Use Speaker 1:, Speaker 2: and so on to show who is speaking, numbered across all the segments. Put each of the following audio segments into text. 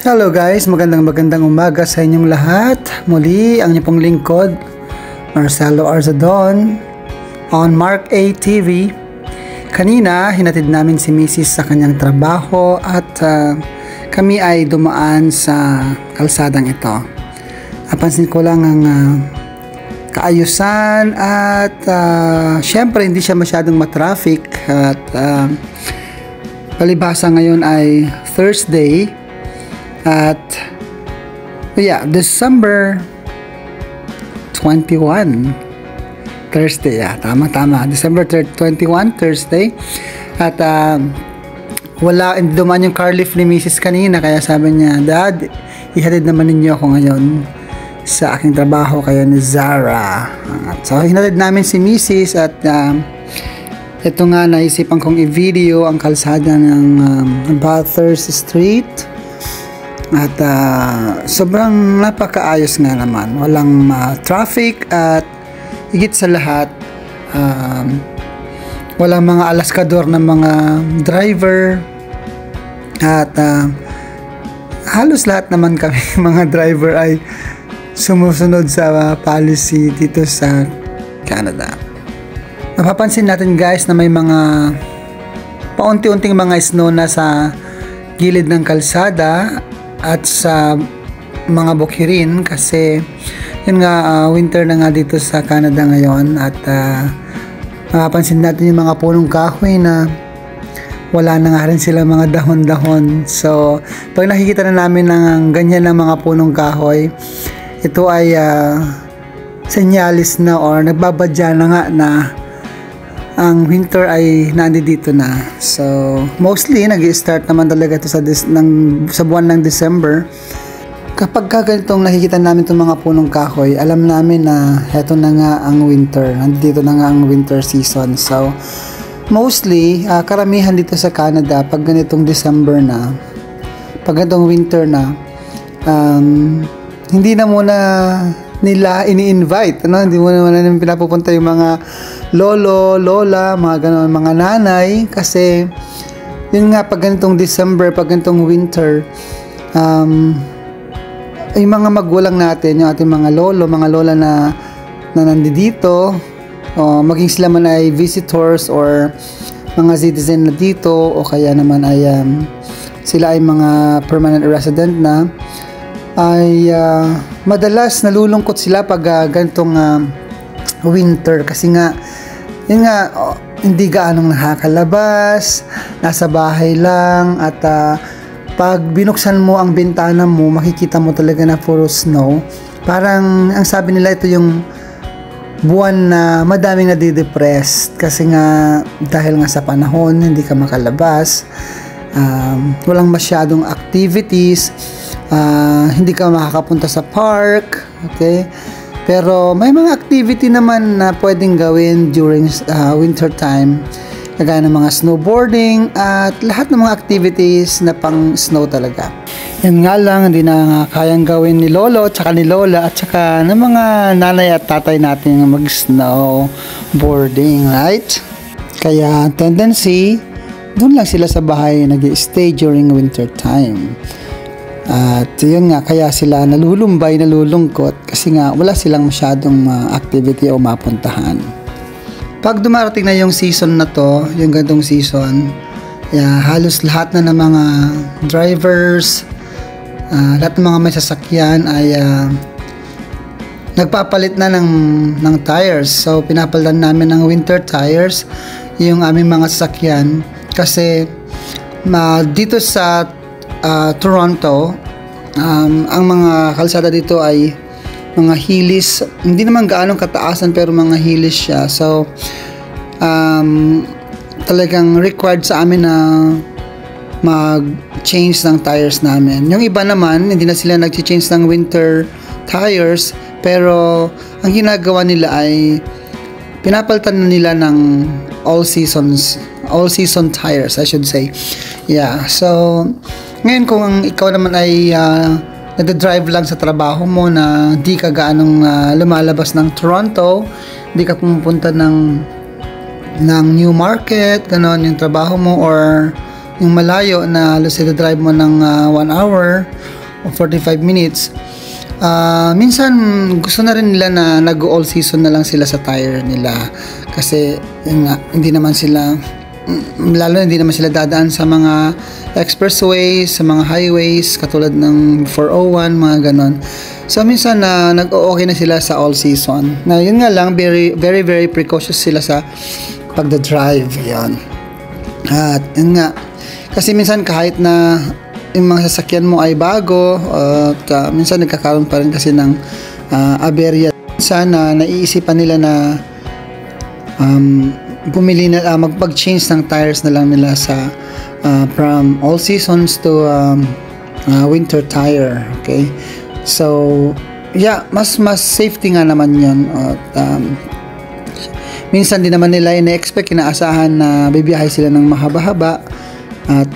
Speaker 1: Hello guys, magandang umaga sa inyong lahat. Muli, ang inyong pong lingkod, Marcelo Arzadon, on Mark A TV. Kanina, hinatid namin si Mrs. sa kanyang trabaho at kami ay dumaan sa kalsadang ito. Napansin ko lang ang kaayusan at syempre hindi siya masyadong matraffic at palibhasa ngayon ay Thursday. At December 21 Thursday, tama December 21 Thursday. At hindi dumaan yung car lift ni Mrs. kanina, kaya sabi niya, Dad, ihatid naman ninyo ako ngayon sa aking trabaho kayo ni Zara. So hinatid namin si Mrs. at ito nga, naisipan kong i-video ang kalsada ng Bathurst Street. At sobrang napakaayos nga naman, walang traffic at higit sa lahat walang mga alaskador na mga driver at halos lahat naman kami mga driver ay sumusunod sa policy dito sa Canada. Napapansin natin guys na may mga paunti-unting mga snow na sa gilid ng kalsada at sa mga bukirin kasi yun nga, winter na nga dito sa Canada ngayon. At mapapansin natin yung mga punong kahoy na wala na nga rin sila mga dahon-dahon. So pag nakikita na namin ng ganyan ng mga punong kahoy, ito ay senyalis na or nagbabadya na nga na ang winter ay nandito na. So mostly nag-i-start naman talaga ito sa buwan ng December. Kapag ganitong nakikita namin itong mga punong kahoy, alam namin na heto na nga ang winter, nandito na nga ang winter season. So mostly karamihan dito sa Canada pag ganitong December na, pag ganitong winter na, hindi na muna nila ini-invite, hindi mo naman pinapupunta yung mga lolo, lola, mga ganon, mga nanay, kasi yun nga, pag ganitong December, pag ganitong winter, yung mga magulang natin, yung ating mga lolo, mga lola na nandito, maging sila man ay visitors or mga citizen na dito, o kaya naman ay sila ay mga permanent resident na, ay madalas nalulungkot sila pag ganitong winter kasi nga yun nga, hindi gaanong nakakalabas, nasa bahay lang, at pag binuksan mo ang bintana mo, makikita mo talaga na puro snow. Parang ang sabi nila, ito yung buwan na madaming nadidepressed kasi nga dahil nga sa panahon hindi ka makalabas, walang masyadong activities, hindi ka makakapunta sa park, okay? Pero may mga activity naman na pwedeng gawin during winter time, kagaya ng mga snowboarding at lahat ng mga activities na pang snow talaga. Yan nga lang, hindi na kayang gawin ni lolo at saka ni lola at saka ng mga nanay at tatay natin mag snowboarding, right? Kaya tendency, doon lang sila sa bahay nag-stay during winter time. At yun nga, kaya sila nalulumbay, nalulungkot kasi nga wala silang masyadong activity o mapuntahan. Pag dumarating na yung season na to, yung ganitong season, halos lahat na ng mga drivers, lahat ng mga may sasakyan ay nagpapalit na ng tires. So pinapalitan namin ng winter tires yung aming mga sasakyan kasi dito sa Toronto, ang mga kalsada dito ay mga hills, hindi naman gaanong kataasan pero mga hills siya. So talagang required sa amin na mag-change ng tires namin. Yung iba naman, hindi na sila nag-change ng winter tires, pero ang ginagawa nila ay pinapalitan na nila ng all season tires, I should say. So ngayon kung ikaw naman ay nag-drive lang sa trabaho mo na di ka gaanong lumalabas ng Toronto, di ka pumupunta ng Newmarket, ganon yung trabaho mo, or yung malayo na halos drive mo ng 1 hour o 45 minutes, minsan gusto na rin nila na nag-all season na lang sila sa tire nila, kasi yun nga, hindi naman sila dadaan sa mga expressways, sa mga highways katulad ng 401, mga ganon. So minsan nag-okay na sila sa all season. Na yun nga lang, very very very precautious sila sa pagda-drive. Yan. At yun nga, kasi minsan kahit na yung mga sasakyan mo ay bago, minsan nagkakaroon pa rin kasi ng aberya. Sana naiisipan nila na magpag-change ng tires na lang nila sa from all seasons to winter tire. Okay, so yeah, mas safety nga naman yun. Minsan din naman nila ina-expect, inaasahan na bibiyahe sila ng mahaba-haba at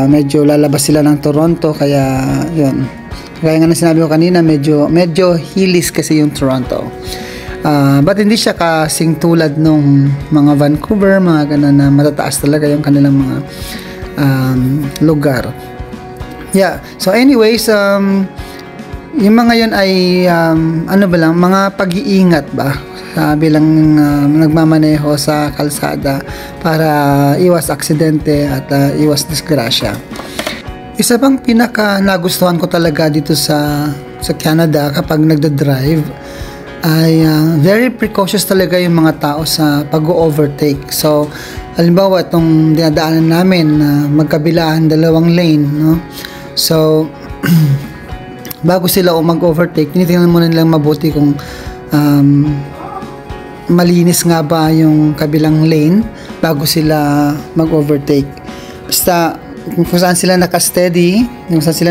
Speaker 1: medyo lalabas sila ng Toronto, kaya yun, kaya nga na sinabi ko kanina, medyo hillis kasi yung Toronto. But hindi siya kasing tulad nung mga Vancouver, mga ganun na matataas talaga yung kanilang mga lugar. Yeah, so anyways, yung mga yun ay mga pag-iingat ba bilang nagmamaneho sa kalsada para iwas aksidente at iwas disgrasya. Isa pang pinaka nagustuhan ko talaga dito sa Canada kapag nagda-drive ay very precautious talaga yung mga tao sa pag-overtake. So halimbawa itong dinadaanan namin na magkabilaan, 2 lane, no? So bago sila mag-overtake, tinitingnan muna nilang mabuti kung malinis nga ba yung kabilang lane bago sila mag-overtake. Basta kung saan sila naka-steady, kung saan sila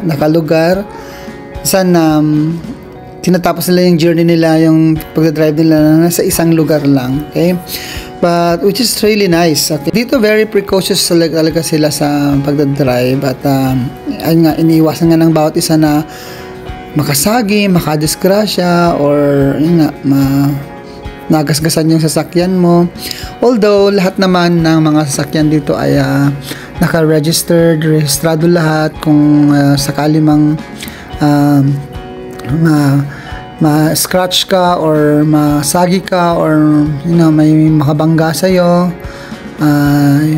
Speaker 1: nakalugar, saan tinatapos nila yung journey nila, yung pagdadrive nila nasa isang lugar lang. Okay, but which is really nice. Okay, dito very precautious talaga sila sa pagdadrive at ayun nga, iniiwasan nga ng bawat isa na makasagi, makadisgrasya, or yun nga, nagasgasan yung sasakyan mo. Although lahat naman ng mga sasakyan dito ay registrado lahat. Kung sakali mang ma-scratch ka or masagi ka or may makabangga sa'yo,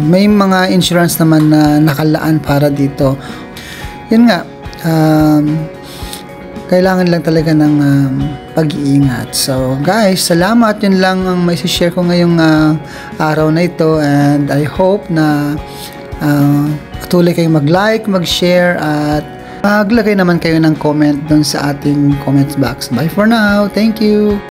Speaker 1: may mga insurance naman na nakalaan para dito. Yun nga, kailangan lang talaga ng pag-iingat. So guys, salamat. Yun lang ang may share ko ngayong araw na ito, and I hope na patuloy kayong mag-like, mag-share, at maglagay naman kayo ng comment dun sa ating comments box. Bye for now. Thank you.